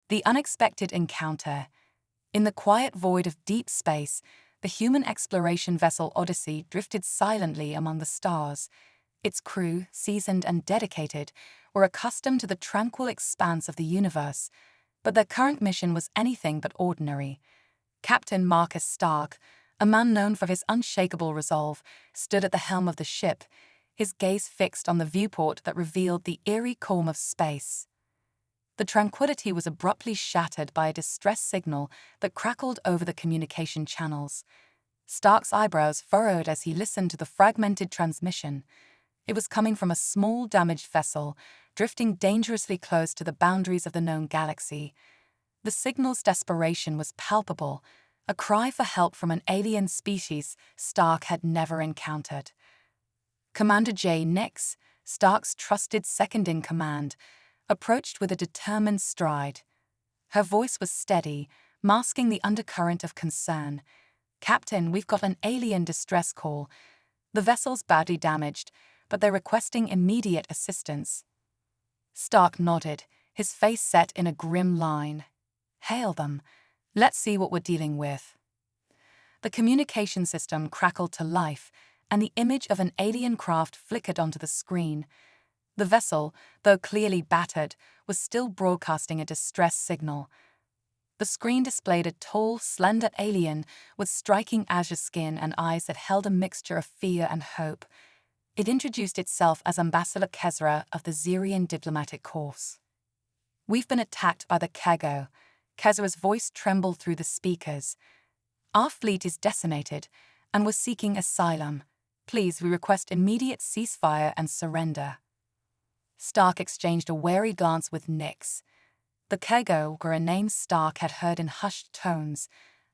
The unexpected encounter. In the quiet void of deep space, the human exploration vessel Odyssey drifted silently among the stars. Its crew, seasoned and dedicated, were accustomed to the tranquil expanse of the universe, but their current mission was anything but ordinary. Captain Marcus Stark, a man known for his unshakable resolve, stood at the helm of the ship, his gaze fixed on the viewport that revealed the eerie calm of space. The tranquility was abruptly shattered by a distress signal that crackled over the communication channels. Stark's eyebrows furrowed as he listened to the fragmented transmission. It was coming from a small, damaged vessel, drifting dangerously close to the boundaries of the known galaxy. The signal's desperation was palpable, a cry for help from an alien species Stark had never encountered. Commander J. Nix, Stark's trusted second-in-command, approached with a determined stride. Her voice was steady, masking the undercurrent of concern. "Captain, we've got an alien distress call. The vessel's badly damaged, but they're requesting immediate assistance." Stark nodded, his face set in a grim line. "Hail them. Let's see what we're dealing with." The communication system crackled to life, and the image of an alien craft flickered onto the screen. The vessel, though clearly battered, was still broadcasting a distress signal. The screen displayed a tall, slender alien with striking azure skin and eyes that held a mixture of fear and hope. It introduced itself as Ambassador Kezra of the Xerian Diplomatic Corps. "We've been attacked by the Kago." Kezra's voice trembled through the speakers. "Our fleet is decimated, and we're seeking asylum. Please, we request immediate ceasefire and surrender." Stark exchanged a wary glance with Nix. The Kago were a name Stark had heard in hushed tones,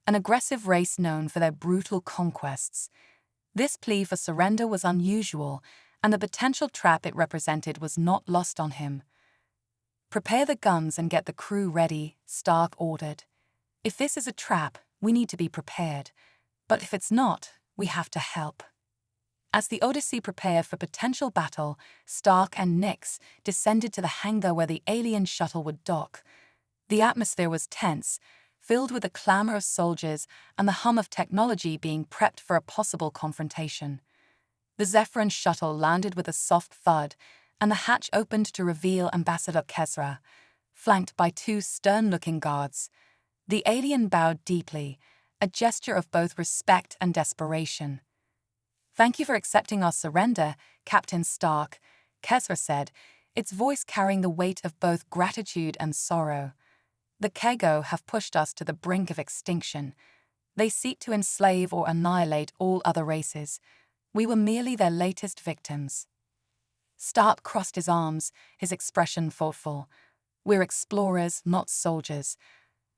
an aggressive race known for their brutal conquests. This plea for surrender was unusual, and the potential trap it represented was not lost on him. "Prepare the guns and get the crew ready," Stark ordered. "If this is a trap, we need to be prepared. But if it's not, we have to help." As the Odyssey prepared for potential battle, Stark and Nix descended to the hangar where the alien shuttle would dock. The atmosphere was tense, filled with the clamor of soldiers and the hum of technology being prepped for a possible confrontation. The Zephyrin shuttle landed with a soft thud, and the hatch opened to reveal Ambassador Kezra, flanked by two stern-looking guards. The alien bowed deeply, a gesture of both respect and desperation. "Thank you for accepting our surrender, Captain Stark," Kezra said, its voice carrying the weight of both gratitude and sorrow. "The Kago have pushed us to the brink of extinction. They seek to enslave or annihilate all other races. We were merely their latest victims." Stark crossed his arms, his expression thoughtful. "We're explorers, not soldiers.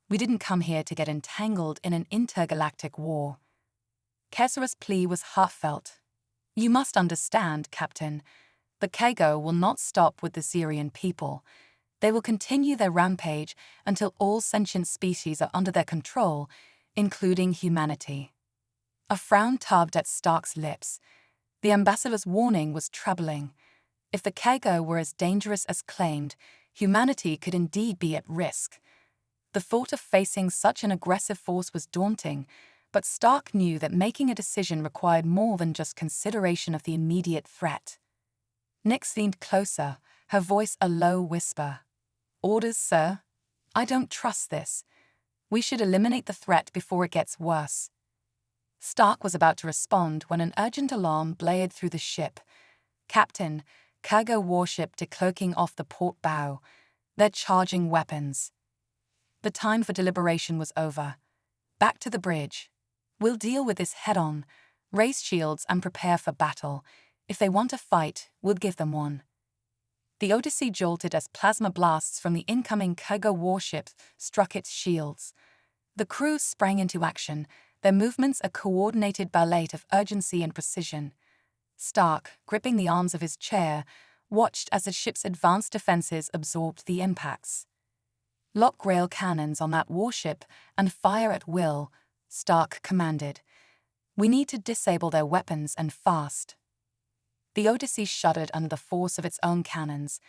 We didn't come here to get entangled in an intergalactic war." Kezra's plea was heartfelt. "You must understand, Captain. The Kago will not stop with the Xerian people. They will continue their rampage until all sentient species are under their control, including humanity." A frown tugged at Stark's lips. The ambassador's warning was troubling. If the Kago were as dangerous as claimed, humanity could indeed be at risk. The thought of facing such an aggressive force was daunting, but Stark knew that making a decision required more than just consideration of the immediate threat. Nix leaned closer, her voice a low whisper. "Orders, sir? I don't trust this. We should eliminate the threat before it gets worse." Stark was about to respond when an urgent alarm blared through the ship. "Captain, Kago warship decloaking off the port bow. They're charging weapons." The time for deliberation was over. "Back to the bridge. We'll deal with this head-on. Raise shields and prepare for battle. If they want a fight, we'll give them one." The Odyssey jolted as plasma blasts from the incoming Kago warship struck its shields. The crew sprang into action, their movements a coordinated ballet of urgency and precision. Stark, gripping the arms of his chair, watched as the ship's advanced defenses absorbed the impacts. "Lock rail cannons on that warship and fire at will," Stark commanded. "We need to disable their weapons and fast." The Odyssey shuddered under the force of its own cannons.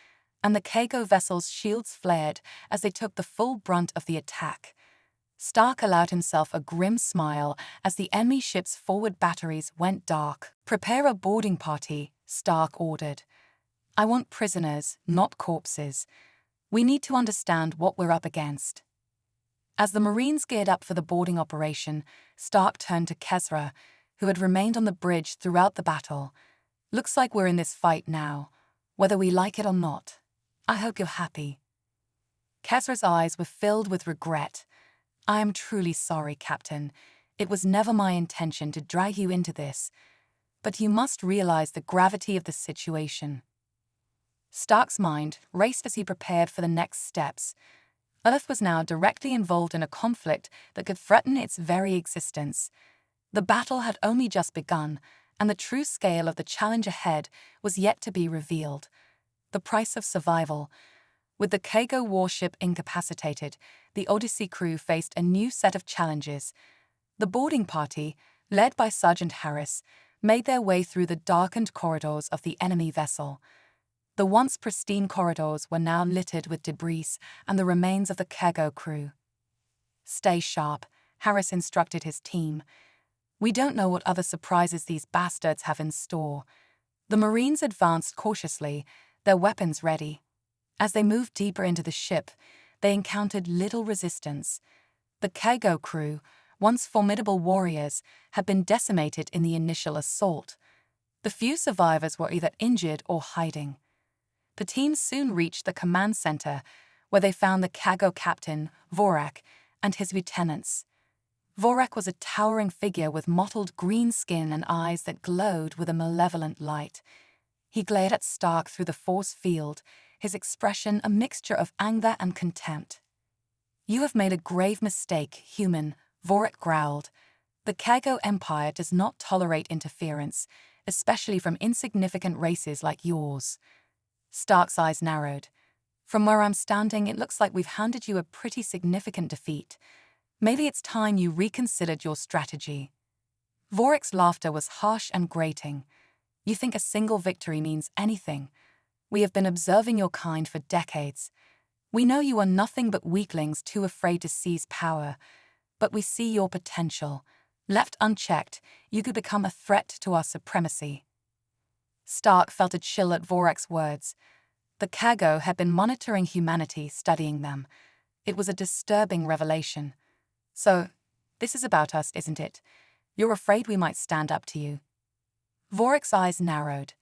and the cargo vessel's shields flared as they took the full brunt of the attack. Stark allowed himself a grim smile as the enemy ship's forward batteries went dark. "Prepare a boarding party," Stark ordered. "I want prisoners, not corpses. We need to understand what we're up against." As the Marines geared up for the boarding operation, Stark turned to Kezra, who had remained on the bridge throughout the battle. "Looks like we're in this fight now, whether we like it or not. I hope you're happy." Kezra's eyes were filled with regret. "I am truly sorry, Captain. It was never my intention to drag you into this, but you must realize the gravity of the situation." Stark's mind raced as he prepared for the next steps. Earth was now directly involved in a conflict that could threaten its very existence. The battle had only just begun, and the true scale of the challenge ahead was yet to be revealed. The price of survival. With the cargo warship incapacitated, the Odyssey crew faced a new set of challenges. The boarding party, led by Sergeant Harris, made their way through the darkened corridors of the enemy vessel. The once pristine corridors were now littered with debris and the remains of the cargo crew. "Stay sharp," Harris instructed his team. "We don't know what other surprises these bastards have in store." The Marines advanced cautiously, their weapons ready. As they moved deeper into the ship, they encountered little resistance. The cargo crew, once formidable warriors, had been decimated in the initial assault. The few survivors were either injured or hiding. The team soon reached the command center, where they found the cargo captain, Vorak, and his lieutenants. Vorak was a towering figure with mottled green skin and eyes that glowed with a malevolent light. He glared at Stark through the force field, his expression a mixture of anger and contempt. "You have made a grave mistake, human," Vorak growled. "The cargo empire does not tolerate interference, especially from insignificant races like yours." Stark's eyes narrowed. "From where I'm standing, it looks like we've handed you a pretty significant defeat. Maybe it's time you reconsidered your strategy." Vorak's laughter was harsh and grating. "You think a single victory means anything? We have been observing your kind for decades. We know you are nothing but weaklings too afraid to seize power, but we see your potential. Left unchecked, you could become a threat to our supremacy." Stark felt a chill at Vorak's words. The cargo had been monitoring humanity, studying them. It was a disturbing revelation. "So, this is about us, isn't it? You're afraid we might stand up to you." Vorak's eyes narrowed.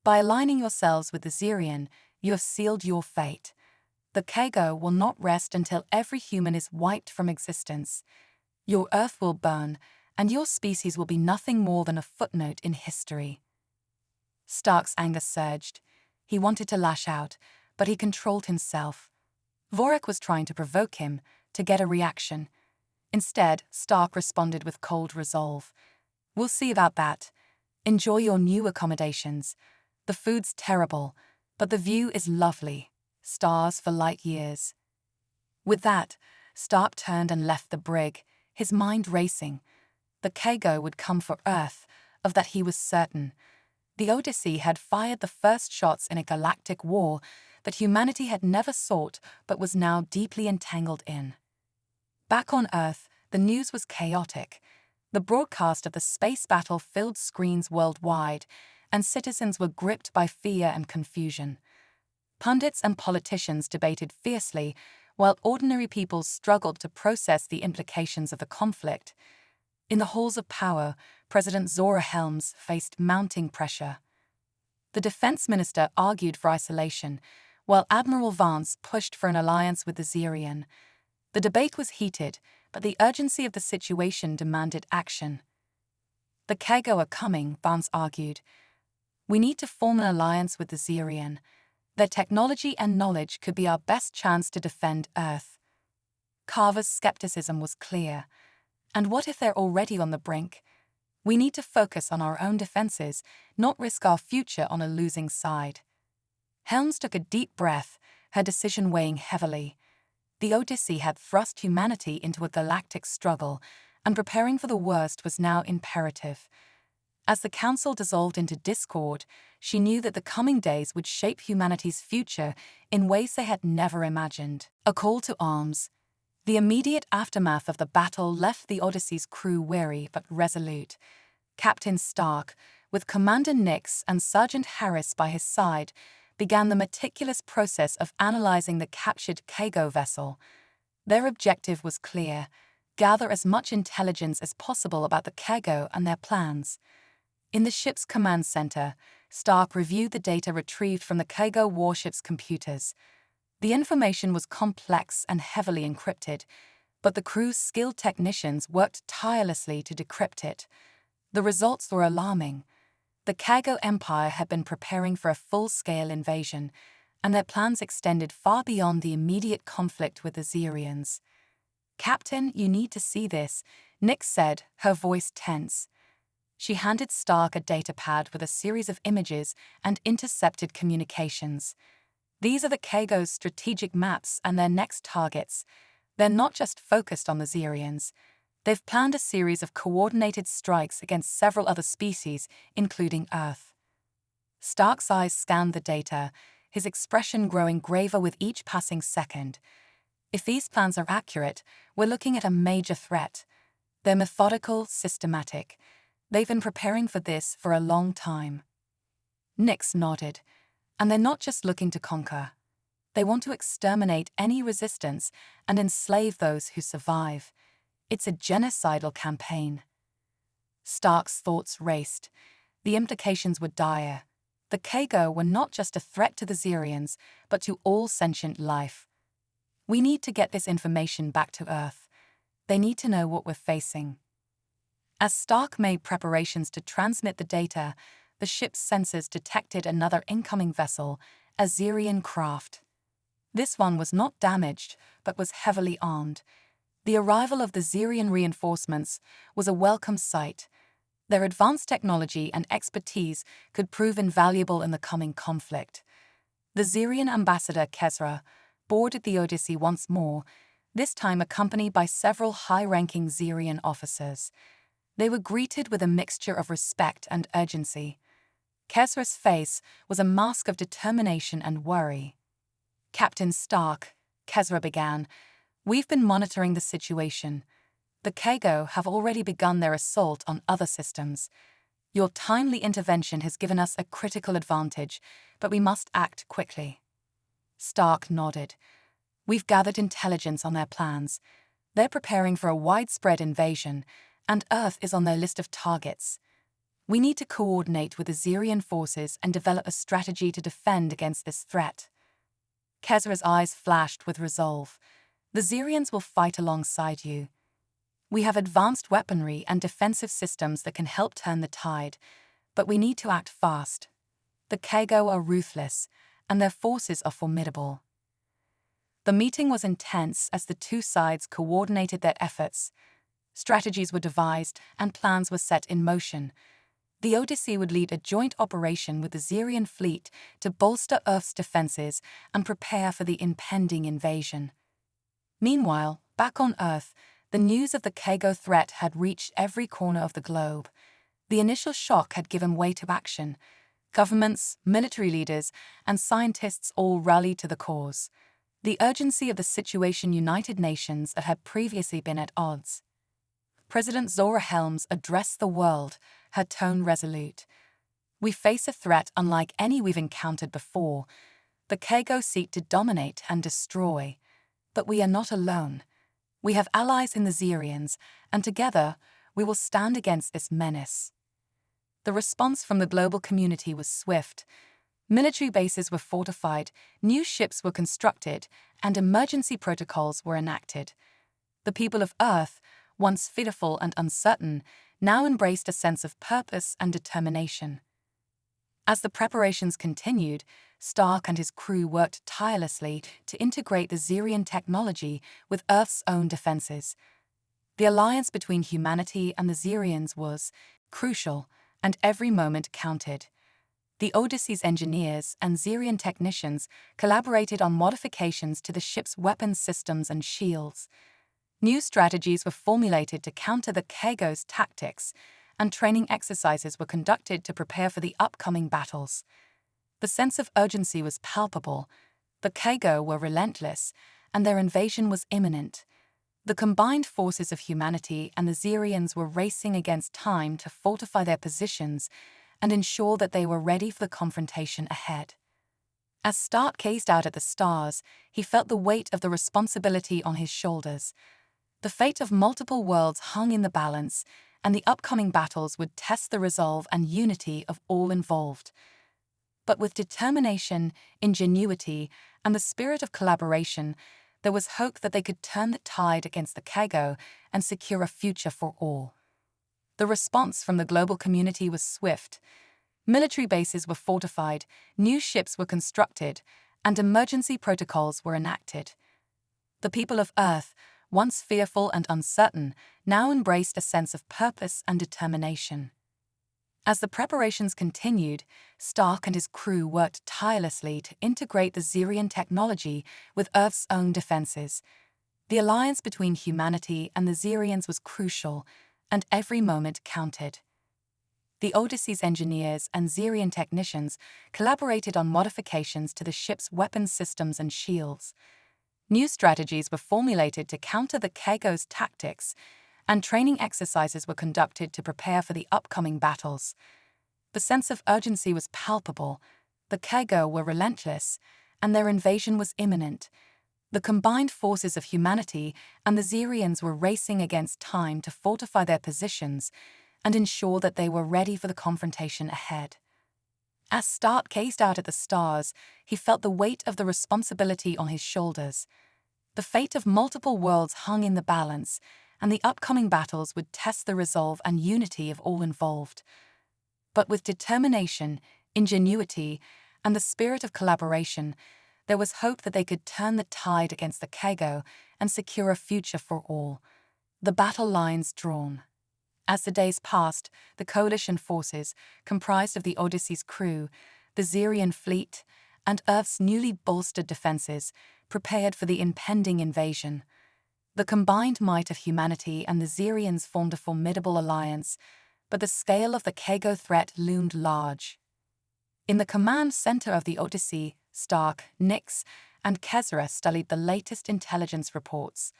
"By aligning yourselves with the Zirian, you have sealed your fate. The cargo will not rest until every human is wiped from existence. Your Earth will burn, and your species will be nothing more than a footnote in history." Stark's anger surged. He wanted to lash out, but he controlled himself. Vorak was trying to provoke him, to get a reaction. Instead, Stark responded with cold resolve. "We'll see about that. Enjoy your new accommodations. The food's terrible, but the view is lovely. Stars for light years." With that, Stark turned and left the brig, his mind racing. The cargo would come for Earth, of that he was certain. The Odyssey had fired the first shots in a galactic war that humanity had never sought but was now deeply entangled in. Back on Earth, the news was chaotic. The broadcast of the space battle filled screens worldwide, and citizens were gripped by fear and confusion. Pundits and politicians debated fiercely, while ordinary people struggled to process the implications of the conflict. In the halls of power, President Zora Helms faced mounting pressure. The defense minister argued for isolation, while Admiral Vance pushed for an alliance with the Zirian. The debate was heated, but the urgency of the situation demanded action. "The cargo are coming," Vance argued. "We need to form an alliance with the Zirian. Their technology and knowledge could be our best chance to defend Earth." Carver's skepticism was clear. "And what if they're already on the brink? We need to focus on our own defenses, not risk our future on a losing side." Helms took a deep breath, her decision weighing heavily. The Odyssey had thrust humanity into a galactic struggle, and preparing for the worst was now imperative. As the council dissolved into discord, she knew that the coming days would shape humanity's future in ways they had never imagined. A call to arms. The immediate aftermath of the battle left the Odyssey's crew weary but resolute. Captain Stark, with Commander Nix and Sergeant Harris by his side, began the meticulous process of analyzing the captured cargo vessel. Their objective was clear: gather as much intelligence as possible about the cargo and their plans. In the ship's command center, Stark reviewed the data retrieved from the cargo warship's computers. The information was complex and heavily encrypted, but the crew's skilled technicians worked tirelessly to decrypt it. The results were alarming. The cargo empire had been preparing for a full-scale invasion, and their plans extended far beyond the immediate conflict with the Xerians. "Captain, you need to see this," Nix said, her voice tense. She handed Stark a datapad with a series of images and intercepted communications. "These are the cargo's strategic maps and their next targets. They're not just focused on the Xerians. They've planned a series of coordinated strikes against several other species, including Earth." Stark's eyes scanned the data, his expression growing graver with each passing second. "If these plans are accurate, we're looking at a major threat. They're methodical, systematic. They've been preparing for this for a long time." Nix nodded. "And they're not just looking to conquer. They want to exterminate any resistance and enslave those who survive. It's a genocidal campaign." Stark's thoughts raced. The implications were dire. The cargo were not just a threat to the Xerians, but to all sentient life. "We need to get this information back to Earth. They need to know what we're facing." As Stark made preparations to transmit the data, the ship's sensors detected another incoming vessel, a Xerian craft. This one was not damaged, but was heavily armed. The arrival of the Xerian reinforcements was a welcome sight. Their advanced technology and expertise could prove invaluable in the coming conflict. The Xerian ambassador Kezra boarded the Odyssey once more, this time accompanied by several high-ranking Xerian officers. They were greeted with a mixture of respect and urgency. Kezra's face was a mask of determination and worry. "Captain Stark," Kezra began, "we've been monitoring the situation. The cargo have already begun their assault on other systems. Your timely intervention has given us a critical advantage, but we must act quickly." Stark nodded. "We've gathered intelligence on their plans. They're preparing for a widespread invasion, and Earth is on their list of targets. We need to coordinate with the Xerian forces and develop a strategy to defend against this threat." Kezra's eyes flashed with resolve. "The Xerians will fight alongside you. We have advanced weaponry and defensive systems that can help turn the tide, but we need to act fast. The cargo are ruthless, and their forces are formidable." The meeting was intense as the two sides coordinated their efforts. Strategies were devised and plans were set in motion. The Odyssey would lead a joint operation with the Xerian fleet to bolster Earth's defenses and prepare for the impending invasion. Meanwhile, back on Earth, the news of the cargo threat had reached every corner of the globe. The initial shock had given way to action. Governments, military leaders, and scientists all rallied to the cause. The urgency of the situation united nations that had previously been at odds. President Zora Helms addressed the world, her tone resolute. "We face a threat unlike any we've encountered before. The cargo seek to dominate and destroy. But we are not alone. We have allies in the Xerians, and together we will stand against this menace." The response from the global community was swift. Military bases were fortified, new ships were constructed, and emergency protocols were enacted. The people of Earth, once fearful and uncertain, now embraced a sense of purpose and determination. As the preparations continued, Stark and his crew worked tirelessly to integrate the Xerian technology with Earth's own defenses. The alliance between humanity and the Xerians was crucial, and every moment counted. The Odyssey's engineers and Xerian technicians collaborated on modifications to the ship's weapons systems and shields. New strategies were formulated to counter the cargo's tactics, and training exercises were conducted to prepare for the upcoming battles. The sense of urgency was palpable. The Kago were relentless, and their invasion was imminent. The combined forces of humanity and the Xerians were racing against time to fortify their positions and ensure that they were ready for the confrontation ahead. As Stark gazed out at the stars, he felt the weight of the responsibility on his shoulders. The fate of multiple worlds hung in the balance, and the upcoming battles would test the resolve and unity of all involved. But with determination, ingenuity, and the spirit of collaboration, there was hope that they could turn the tide against the Kago and secure a future for all. The response from the global community was swift. Military bases were fortified, new ships were constructed, and emergency protocols were enacted. The people of Earth, once fearful and uncertain, now embraced a sense of purpose and determination. As the preparations continued, Stark and his crew worked tirelessly to integrate the Xerian technology with Earth's own defenses. The alliance between humanity and the Xerians was crucial, and every moment counted. The Odyssey's engineers and Xerian technicians collaborated on modifications to the ship's weapons systems and shields. New strategies were formulated to counter the Kago's tactics, and training exercises were conducted to prepare for the upcoming battles. The sense of urgency was palpable. The Kago were relentless, and their invasion was imminent. The combined forces of humanity and the Xerians were racing against time to fortify their positions and ensure that they were ready for the confrontation ahead. As Stark gazed out at the stars, he felt the weight of the responsibility on his shoulders. The fate of multiple worlds hung in the balance, and the upcoming battles would test the resolve and unity of all involved. But with determination, ingenuity, and the spirit of collaboration, there was hope that they could turn the tide against the Kago and secure a future for all. The battle lines drawn. As the days passed, the coalition forces, comprised of the Odyssey's crew, the Xerian fleet, and Earth's newly bolstered defenses, prepared for the impending invasion. The combined might of humanity and the Xerians formed a formidable alliance, but the scale of the Kago threat loomed large. In the command center of the Odyssey, Stark, Nyx, and Kezra studied the latest intelligence reports.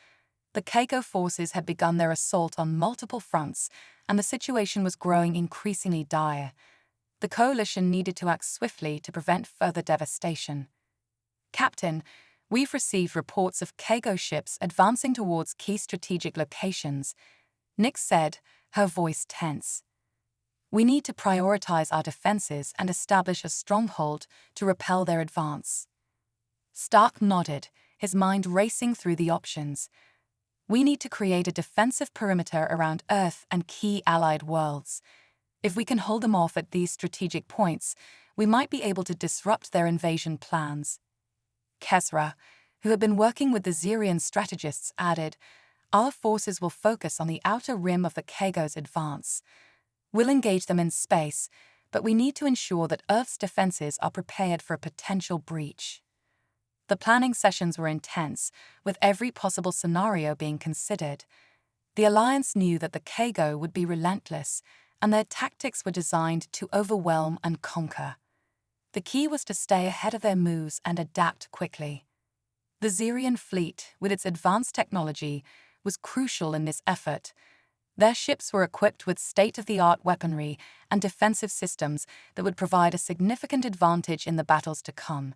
The Kago forces had begun their assault on multiple fronts, and the situation was growing increasingly dire. The coalition needed to act swiftly to prevent further devastation. "Captain, we've received reports of Kago ships advancing towards key strategic locations," Nyx said, her voice tense. "We need to prioritize our defenses and establish a stronghold to repel their advance." Stark nodded, his mind racing through the options. "We need to create a defensive perimeter around Earth and key allied worlds. If we can hold them off at these strategic points, we might be able to disrupt their invasion plans." Kezra, who had been working with the Xerian strategists, added, "Our forces will focus on the outer rim of the Kago's advance. We'll engage them in space, but we need to ensure that Earth's defenses are prepared for a potential breach." The planning sessions were intense, with every possible scenario being considered. The Alliance knew that the Kago would be relentless, and their tactics were designed to overwhelm and conquer. The key was to stay ahead of their moves and adapt quickly. The Xerian fleet, with its advanced technology, was crucial in this effort. Their ships were equipped with state-of-the-art weaponry and defensive systems that would provide a significant advantage in the battles to come.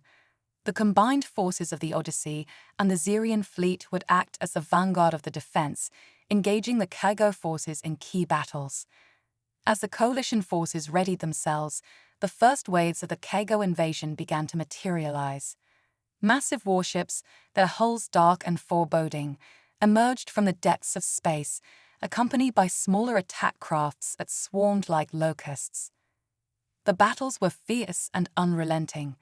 The combined forces of the Odyssey and the Xerian fleet would act as the vanguard of the defense, engaging the Kago forces in key battles. As the coalition forces readied themselves, the first waves of the Kago invasion began to materialize. Massive warships, their hulls dark and foreboding, emerged from the depths of space, accompanied by smaller attack crafts that swarmed like locusts. The battles were fierce and unrelenting.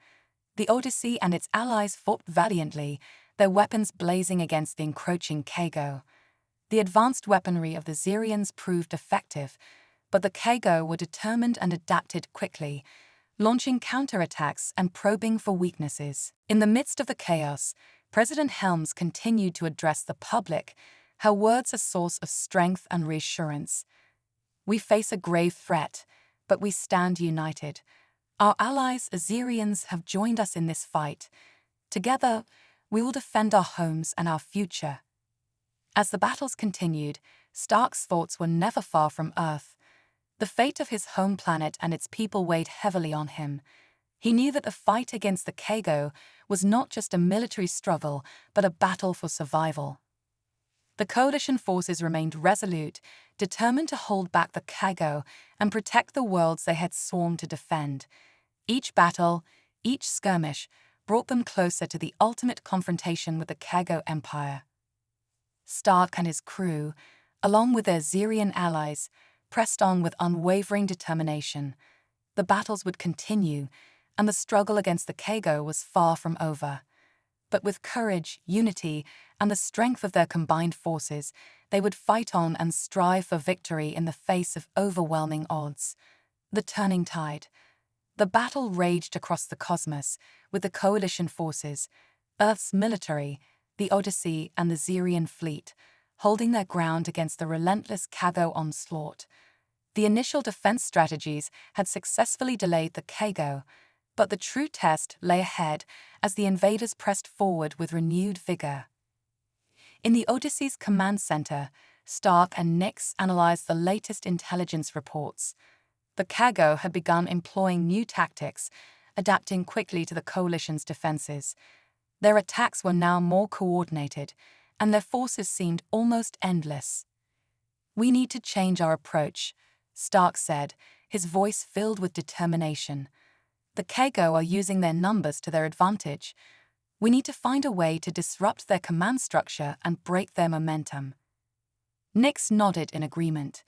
The Odyssey and its allies fought valiantly, their weapons blazing against the encroaching Kago. The advanced weaponry of the Xerians proved effective, but the Kago were determined and adapted quickly, launching counterattacks and probing for weaknesses. In the midst of the chaos, President Helms continued to address the public, her words a source of strength and reassurance. We face a grave threat, but we stand united. Our allies, Assyrians, have joined us in this fight. Together, we will defend our homes and our future." As the battles continued, Stark's thoughts were never far from Earth. The fate of his home planet and its people weighed heavily on him. He knew that the fight against the Kago was not just a military struggle, but a battle for survival. The coalition forces remained resolute, determined to hold back the Kago and protect the worlds they had sworn to defend. Each battle, each skirmish, brought them closer to the ultimate confrontation with the Kago Empire. Stark and his crew, along with their Xerian allies, pressed on with unwavering determination. The battles would continue, and the struggle against the Kago was far from over. But with courage, unity, and the strength of their combined forces, they would fight on and strive for victory in the face of overwhelming odds. The turning tide. The battle raged across the cosmos, with the coalition forces, Earth's military, the Odyssey, and the Xerian fleet, holding their ground against the relentless Kago onslaught. The initial defense strategies had successfully delayed the Kago, but the true test lay ahead as the invaders pressed forward with renewed vigor. In the Odyssey's command center, Stark and Nyx analyzed the latest intelligence reports. The Kago had begun employing new tactics, adapting quickly to the coalition's defenses. Their attacks were now more coordinated, and their forces seemed almost endless. "We need to change our approach," Stark said, his voice filled with determination. "The Kago are using their numbers to their advantage. We need to find a way to disrupt their command structure and break their momentum." Nyx nodded in agreement.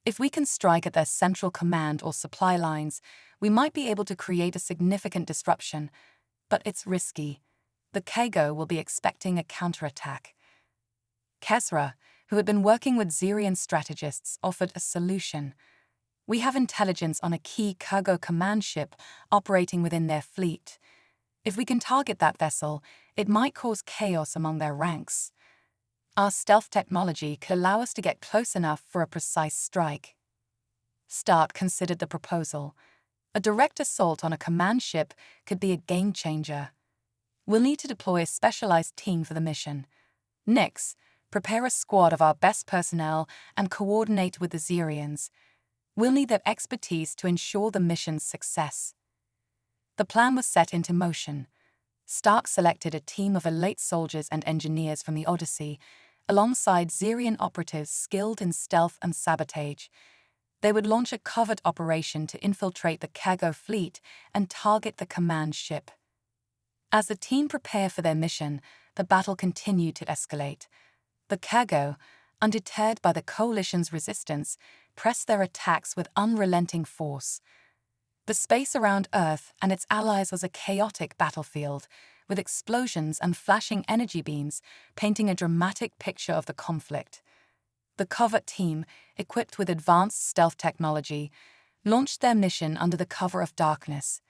"If we can strike at their central command or supply lines, we might be able to create a significant disruption, but it's risky. The Kago will be expecting a counterattack." Kesra, who had been working with Xerian strategists, offered a solution. "We have intelligence on a key cargo command ship operating within their fleet. If we can target that vessel, it might cause chaos among their ranks. Our stealth technology could allow us to get close enough for a precise strike." Stark considered the proposal. A direct assault on a command ship could be a game-changer. "We'll need to deploy a specialized team for the mission. Nyx, prepare a squad of our best personnel and coordinate with the Xerians. We'll need their expertise to ensure the mission's success." The plan was set into motion. Stark selected a team of elite soldiers and engineers from the Odyssey, alongside Xerian operatives skilled in stealth and sabotage. They would launch a covert operation to infiltrate the Kago fleet and target the command ship. As the team prepared for their mission, the battle continued to escalate. The Kago, undeterred by the coalition's resistance, pressed their attacks with unrelenting force. The space around Earth and its allies was a chaotic battlefield, with explosions and flashing energy beams painting a dramatic picture of the conflict. The covert team, equipped with advanced stealth technology, launched their mission under the cover of darkness.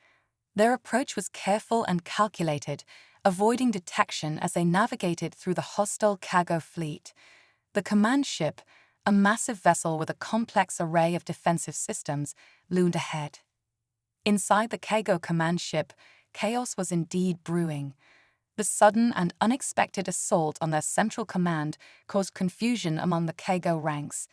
Their approach was careful and calculated, avoiding detection as they navigated through the hostile Kago fleet. The command ship, a massive vessel with a complex array of defensive systems, loomed ahead. Inside the Kago command ship, chaos was indeed brewing. The sudden and unexpected assault on their central command caused confusion among the Kago ranks.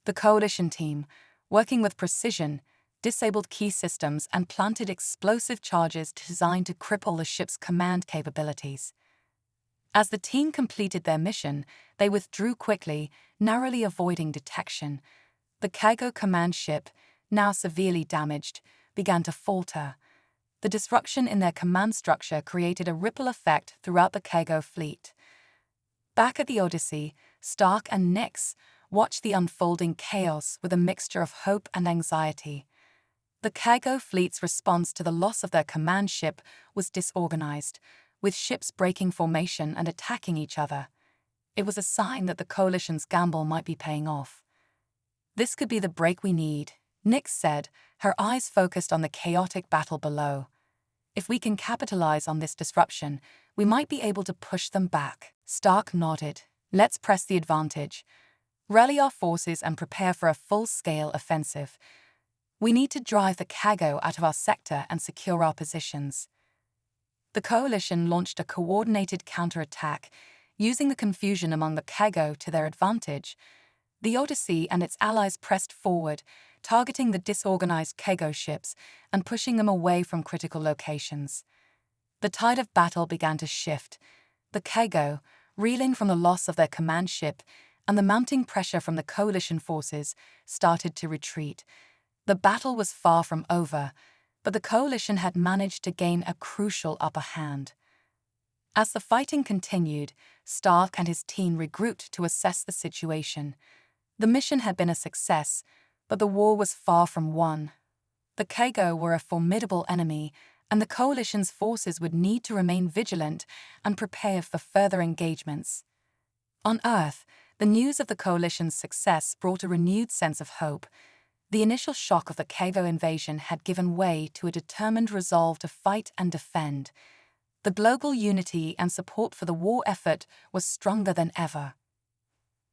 The coalition team, working with precision, disabled key systems and planted explosive charges designed to cripple the ship's command capabilities. As the team completed their mission, they withdrew quickly, narrowly avoiding detection. The Kago command ship, now severely damaged, began to falter. The disruption in their command structure created a ripple effect throughout the Kago fleet. Back at the Odyssey, Stark and Nyx watched the unfolding chaos with a mixture of hope and anxiety. The Kago fleet's response to the loss of their command ship was disorganized, with ships breaking formation and attacking each other. It was a sign that the coalition's gamble might be paying off. "This could be the break we need," Nyx said, her eyes focused on the chaotic battle below. "If we can capitalize on this disruption, we might be able to push them back." Stark nodded. "Let's press the advantage." Rally our forces and prepare for a full-scale offensive. We need to drive the cargo out of our sector and secure our positions. The coalition launched a coordinated counterattack, using the confusion among the cargo to their advantage. The Odyssey and its allies pressed forward, targeting the disorganized cargo ships and pushing them away from critical locations. The tide of battle began to shift. The cargo, reeling from the loss of their command ship and the mounting pressure from the coalition forces, started to retreat. The battle was far from over, but the coalition had managed to gain a crucial upper hand. As the fighting continued, Stark and his team regrouped to assess the situation. The mission had been a success, but the war was far from won. The cargo were a formidable enemy, and the coalition's forces would need to remain vigilant and prepare for further engagements. On Earth, the news of the coalition's success brought a renewed sense of hope. The initial shock of the cargo invasion had given way to a determined resolve to fight and defend. The global unity and support for the war effort was stronger than ever.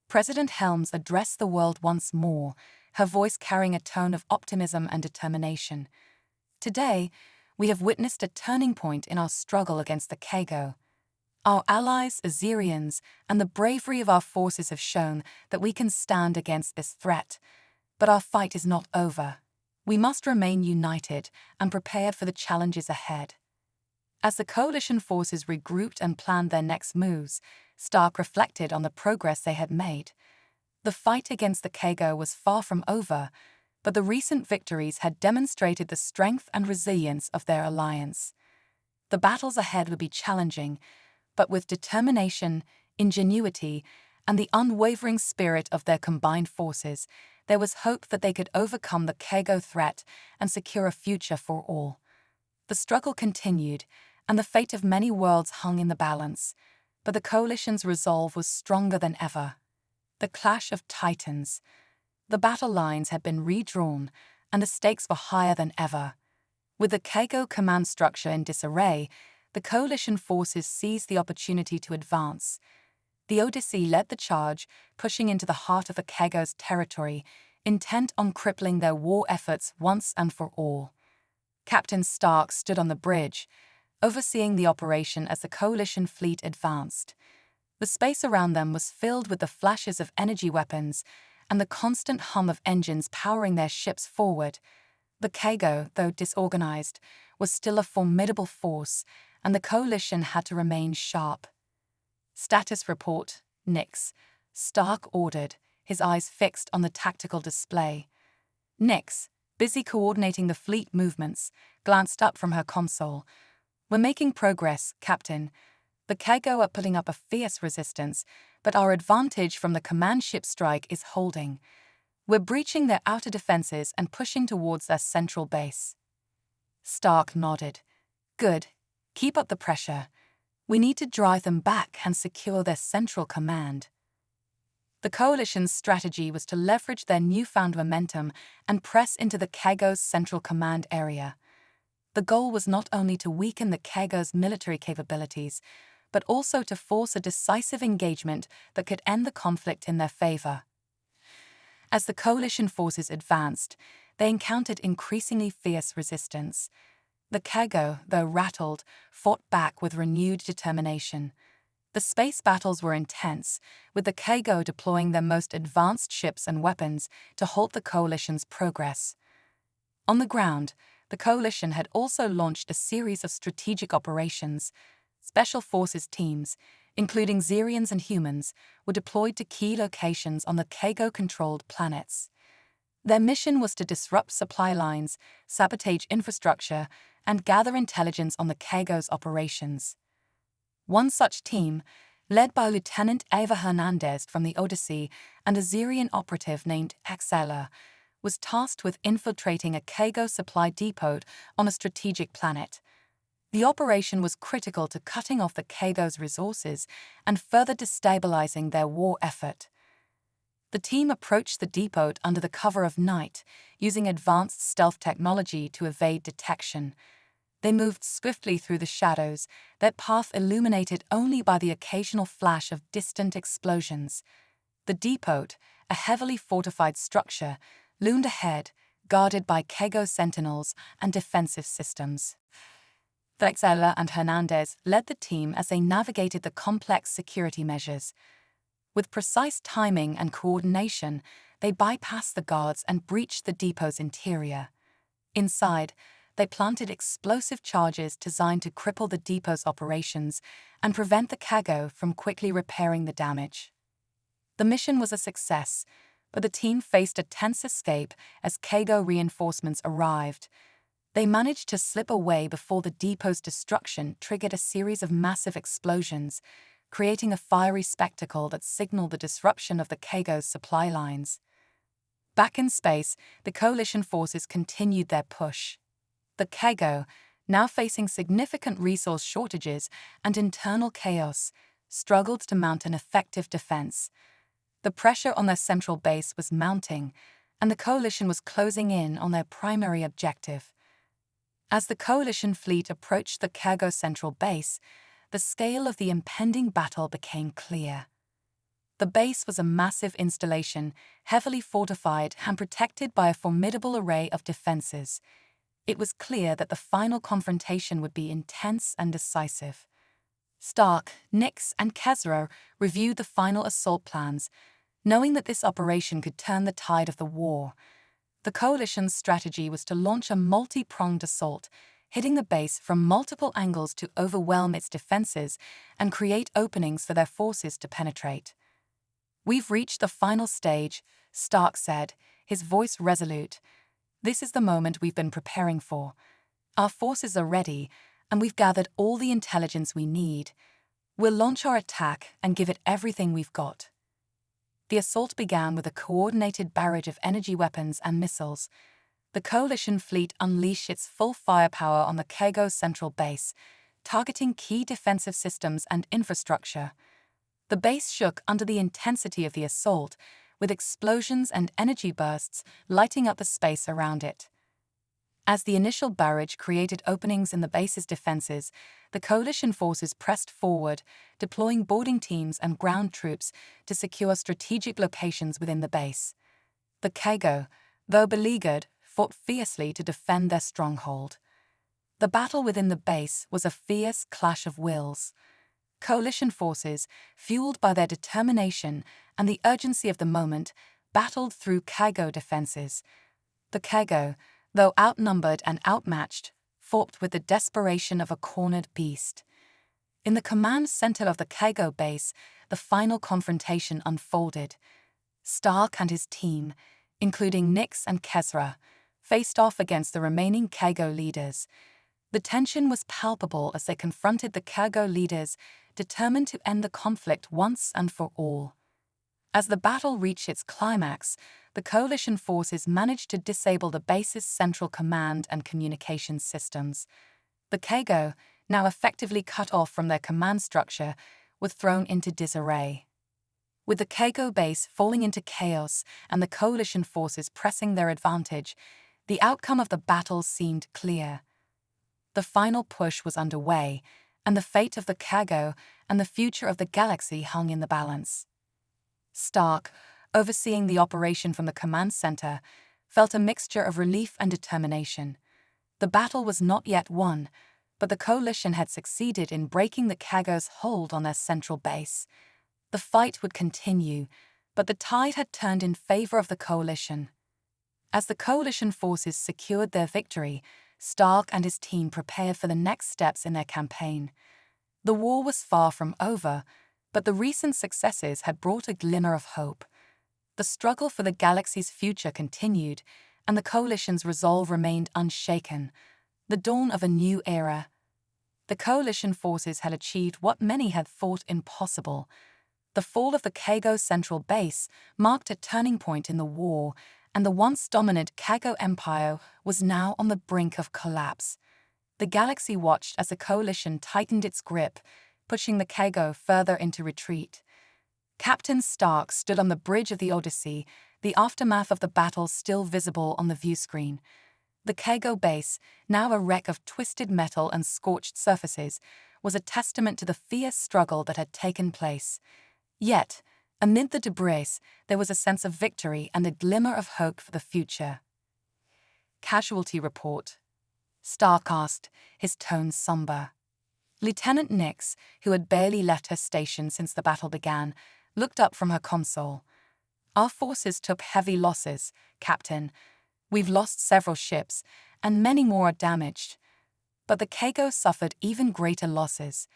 President Helms addressed the world once more, her voice carrying a tone of optimism and determination. Today, we have witnessed a turning point in our struggle against the cargo. Our allies, Assyrians, and the bravery of our forces have shown that we can stand against this threat. But our fight is not over. We must remain united and prepared for the challenges ahead. As the coalition forces regrouped and planned their next moves, Stark reflected on the progress they had made. The fight against the cargo was far from over, but the recent victories had demonstrated the strength and resilience of their alliance. The battles ahead would be challenging, but with determination, ingenuity, and the unwavering spirit of their combined forces, there was hope that they could overcome the cargo threat and secure a future for all. The struggle continued, and the fate of many worlds hung in the balance, but the coalition's resolve was stronger than ever. The clash of titans. The battle lines had been redrawn, and the stakes were higher than ever. With the cargo command structure in disarray, the coalition forces seized the opportunity to advance. The Odyssey led the charge, pushing into the heart of the cargo's territory, intent on crippling their war efforts once and for all. Captain Stark stood on the bridge, overseeing the operation as the coalition fleet advanced. The space around them was filled with the flashes of energy weapons and the constant hum of engines powering their ships forward. The cargo, though disorganized, was still a formidable force, and the coalition had to remain sharp. Status report, Nix, Stark ordered, his eyes fixed on the tactical display. Nix, busy coordinating the fleet movements, glanced up from her console. "We're making progress, Captain. The cargo are putting up a fierce resistance, but our advantage from the command ship strike is holding. We're breaching their outer defenses and pushing towards their central base." Stark nodded. "Good. Keep up the pressure. We need to drive them back and secure their central command." The coalition's strategy was to leverage their newfound momentum and press into the cargo's central command area. The goal was not only to weaken the cargo's military capabilities, but also to force a decisive engagement that could end the conflict in their favor. As the coalition forces advanced, they encountered increasingly fierce resistance. The cargo, though rattled, fought back with renewed determination. The space battles were intense, with the cargo deploying their most advanced ships and weapons to halt the coalition's progress. On the ground, the coalition had also launched a series of strategic operations. Special forces teams, including Xerians and humans, were deployed to key locations on the cargo-controlled planets. Their mission was to disrupt supply lines, sabotage infrastructure, and gather intelligence on the cargo's operations. One such team, led by Lieutenant Ava Hernandez from the Odyssey and a Xerian operative named Axela, was tasked with infiltrating a cargo supply depot on a strategic planet. The operation was critical to cutting off the cargo's resources and further destabilizing their war effort. The team approached the depot under the cover of night, using advanced stealth technology to evade detection. They moved swiftly through the shadows, their path illuminated only by the occasional flash of distant explosions. The depot, a heavily fortified structure, loomed ahead, guarded by Kago sentinels and defensive systems. Drexler and Hernandez led the team as they navigated the complex security measures. With precise timing and coordination, they bypassed the guards and breached the depot's interior. Inside, they planted explosive charges designed to cripple the depot's operations and prevent the Kago from quickly repairing the damage. The mission was a success, but the team faced a tense escape as Kago reinforcements arrived. They managed to slip away before the depot's destruction triggered a series of massive explosions, creating a fiery spectacle that signaled the disruption of the Kago's supply lines. Back in space, the coalition forces continued their push. The Kago, now facing significant resource shortages and internal chaos, struggled to mount an effective defense. The pressure on their central base was mounting, and the coalition was closing in on their primary objective. As the coalition fleet approached the Kago central base, the scale of the impending battle became clear. The base was a massive installation, heavily fortified and protected by a formidable array of defenses. It was clear that the final confrontation would be intense and decisive. Stark, Nix, and Kezra reviewed the final assault plans, knowing that this operation could turn the tide of the war. The coalition's strategy was to launch a multi-pronged assault, hitting the base from multiple angles to overwhelm its defenses and create openings for their forces to penetrate. "We've reached the final stage," Stark said, his voice resolute. "This is the moment we've been preparing for. Our forces are ready, and we've gathered all the intelligence we need. We'll launch our attack and give it everything we've got." The assault began with a coordinated barrage of energy weapons and missiles. The coalition fleet unleashed its full firepower on the Kago central base, targeting key defensive systems and infrastructure. The base shook under the intensity of the assault, with explosions and energy bursts lighting up the space around it. As the initial barrage created openings in the base's defenses, the coalition forces pressed forward, deploying boarding teams and ground troops to secure strategic locations within the base. The Kago, though beleaguered, fought fiercely to defend their stronghold. The battle within the base was a fierce clash of wills. Coalition forces, fueled by their determination and the urgency of the moment, battled through Kago defenses. The Kago, though outnumbered and outmatched, fought with the desperation of a cornered beast. In the command center of the Kago base, the final confrontation unfolded. Stark and his team, including Nix and Kezra, faced off against the remaining Kago leaders. The tension was palpable as they confronted the Kago leaders, determined to end the conflict once and for all. As the battle reached its climax, the coalition forces managed to disable the base's central command and communications systems. The Kago, now effectively cut off from their command structure, was thrown into disarray. With the Kago base falling into chaos and the coalition forces pressing their advantage, the outcome of the battle seemed clear. The final push was underway, and the fate of the Kago and the future of the galaxy hung in the balance. Stark, overseeing the operation from the command center, felt a mixture of relief and determination. The battle was not yet won, but the coalition had succeeded in breaking the Kago's hold on their central base. The fight would continue, but the tide had turned in favor of the coalition. As the coalition forces secured their victory, Stark and his team prepared for the next steps in their campaign. The war was far from over, but the recent successes had brought a glimmer of hope. The struggle for the galaxy's future continued, and the coalition's resolve remained unshaken. The dawn of a new era. The coalition forces had achieved what many had thought impossible. The fall of the Kago central base marked a turning point in the war, and the once dominant Kago Empire was now on the brink of collapse. The galaxy watched as the coalition tightened its grip, pushing the Kago further into retreat. Captain Stark stood on the bridge of the Odyssey, the aftermath of the battle still visible on the viewscreen. The Kago base, now a wreck of twisted metal and scorched surfaces, was a testament to the fierce struggle that had taken place. Yet, Amid the debris, there was a sense of victory and a glimmer of hope for the future. Casualty report. Stark asked, his tone somber. Lieutenant Nix, who had barely left her station since the battle began, looked up from her console. Our forces took heavy losses, Captain. We've lost several ships, and many more are damaged. But the Kago suffered even greater losses.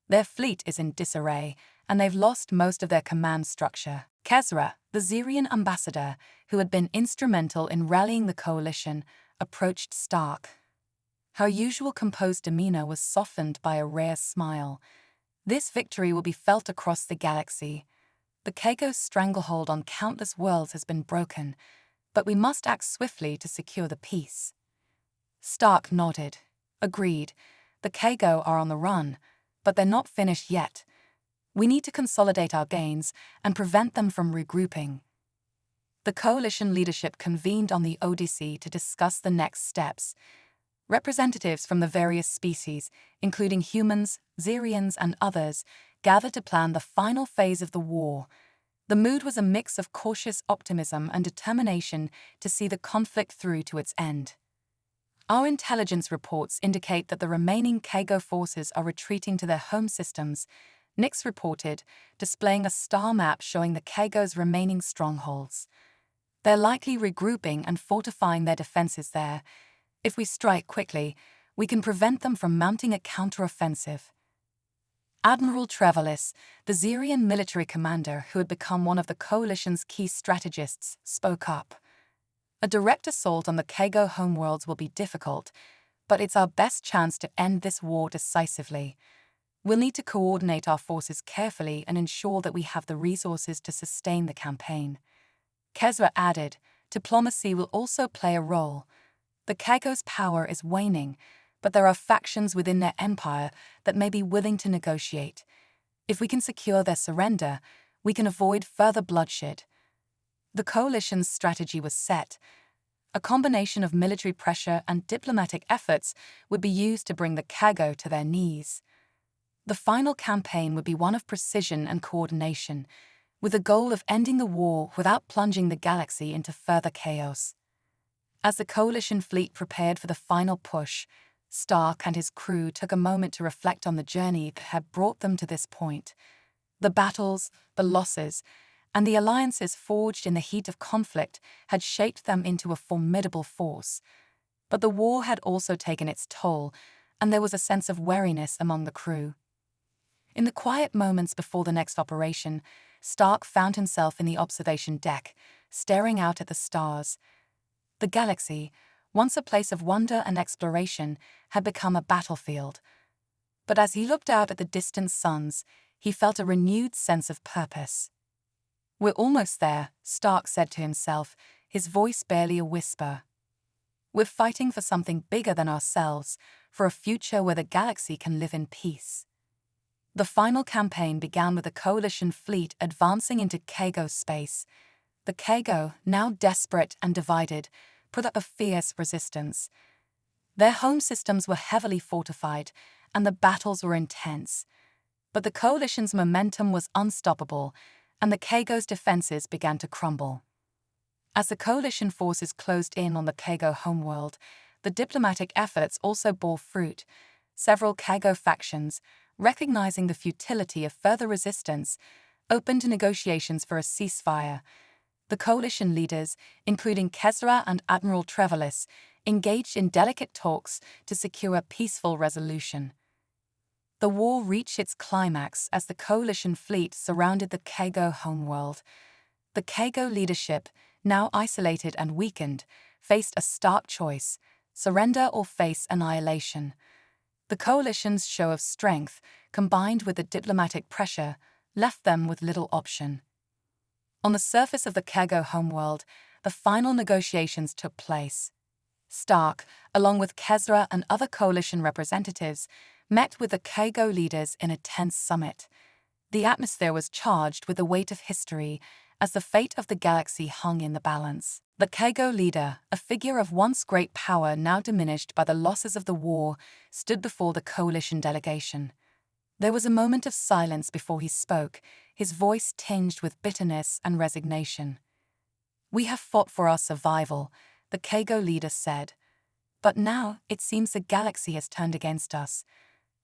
Their fleet is in disarray, and they've lost most of their command structure. Kezra, the Zirian ambassador, who had been instrumental in rallying the coalition, approached Stark. Her usual composed demeanor was softened by a rare smile. This victory will be felt across the galaxy. The Kago's stranglehold on countless worlds has been broken, but we must act swiftly to secure the peace. Stark nodded. Agreed. The Kago are on the run, but they're not finished yet. We need to consolidate our gains and prevent them from regrouping. The coalition leadership convened on the Odyssey to discuss the next steps. Representatives from the various species, including humans, Zirians, and others, gathered to plan the final phase of the war. The mood was a mix of cautious optimism and determination to see the conflict through to its end. Our intelligence reports indicate that the remaining Kago forces are retreating to their home systems, Nix reported, displaying a star map showing the Kago's remaining strongholds. They're likely regrouping and fortifying their defenses there. If we strike quickly, we can prevent them from mounting a counteroffensive. Admiral Trevellis, the Zirian military commander who had become one of the coalition's key strategists, spoke up. A direct assault on the Kago homeworlds will be difficult, but it's our best chance to end this war decisively. We'll need to coordinate our forces carefully and ensure that we have the resources to sustain the campaign. Kezra added, diplomacy will also play a role. The Kago's power is waning, but there are factions within their empire that may be willing to negotiate. If we can secure their surrender, we can avoid further bloodshed. The coalition's strategy was set. A combination of military pressure and diplomatic efforts would be used to bring the Kago to their knees. The final campaign would be one of precision and coordination, with the goal of ending the war without plunging the galaxy into further chaos. As the coalition fleet prepared for the final push, Stark and his crew took a moment to reflect on the journey that had brought them to this point. The battles, the losses, and the alliances forged in the heat of conflict had shaped them into a formidable force. But the war had also taken its toll, and there was a sense of weariness among the crew. In the quiet moments before the next operation, Stark found himself in the observation deck, staring out at the stars. The galaxy, once a place of wonder and exploration, had become a battlefield. But as he looked out at the distant suns, he felt a renewed sense of purpose. "We're almost there," Stark said to himself, his voice barely a whisper. "We're fighting for something bigger than ourselves, for a future where the galaxy can live in peace." The final campaign began with the coalition fleet advancing into Kago space. The Kago, now desperate and divided, put up a fierce resistance. Their home systems were heavily fortified, and the battles were intense. But the coalition's momentum was unstoppable, and the Kago's defenses began to crumble. As the coalition forces closed in on the Kago homeworld, the diplomatic efforts also bore fruit. Several Kago factions, recognizing the futility of further resistance, opened negotiations for a ceasefire. The coalition leaders, including Kezra and Admiral Trevellis, engaged in delicate talks to secure a peaceful resolution. The war reached its climax as the coalition fleet surrounded the Kago homeworld. The Kago leadership, now isolated and weakened, faced a stark choice: surrender or face annihilation. The coalition's show of strength, combined with the diplomatic pressure, left them with little option. On the surface of the Kago homeworld, the final negotiations took place. Stark, along with Kezra and other coalition representatives, met with the Kago leaders in a tense summit. The atmosphere was charged with the weight of history, as the fate of the galaxy hung in the balance. The Kago leader, a figure of once great power now diminished by the losses of the war, stood before the coalition delegation. There was a moment of silence before he spoke, his voice tinged with bitterness and resignation. "We have fought for our survival," the Kago leader said. "But now it seems the galaxy has turned against us.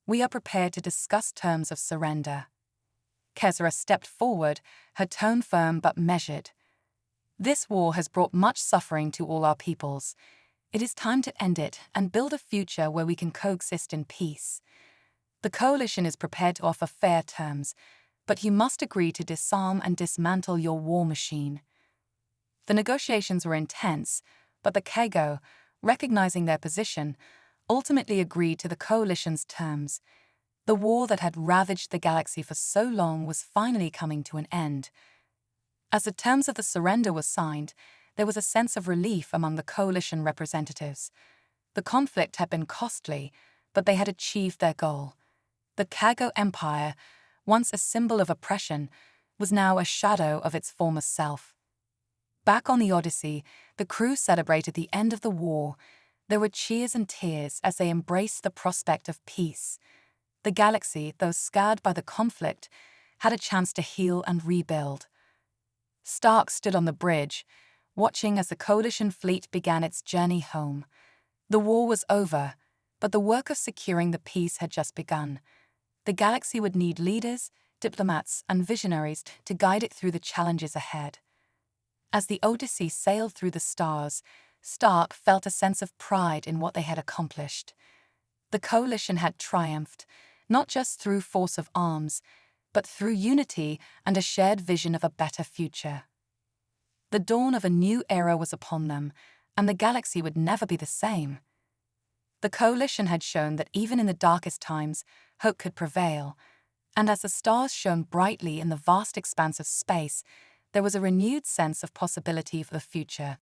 We are prepared to discuss terms of surrender." Kezra stepped forward, her tone firm but measured. "This war has brought much suffering to all our peoples. It is time to end it and build a future where we can coexist in peace. The coalition is prepared to offer fair terms, but you must agree to disarm and dismantle your war machine." The negotiations were intense, but the Kago, recognizing their position, ultimately agreed to the coalition's terms. The war that had ravaged the galaxy for so long was finally coming to an end. As the terms of the surrender were signed, there was a sense of relief among the coalition representatives. The conflict had been costly, but they had achieved their goal. The Kago Empire, once a symbol of oppression, was now a shadow of its former self. Back on the Odyssey, the crew celebrated the end of the war. There were cheers and tears as they embraced the prospect of peace. The galaxy, though scarred by the conflict, had a chance to heal and rebuild. Stark stood on the bridge, watching as the coalition fleet began its journey home. The war was over, but the work of securing the peace had just begun. The galaxy would need leaders, diplomats, and visionaries to guide it through the challenges ahead. As the Odyssey sailed through the stars, Stark felt a sense of pride in what they had accomplished. The coalition had triumphed, not just through force of arms, but through unity and a shared vision of a better future. The dawn of a new era was upon them, and the galaxy would never be the same. The coalition had shown that even in the darkest times, hope could prevail, and as the stars shone brightly in the vast expanse of space, there was a renewed sense of possibility for the future.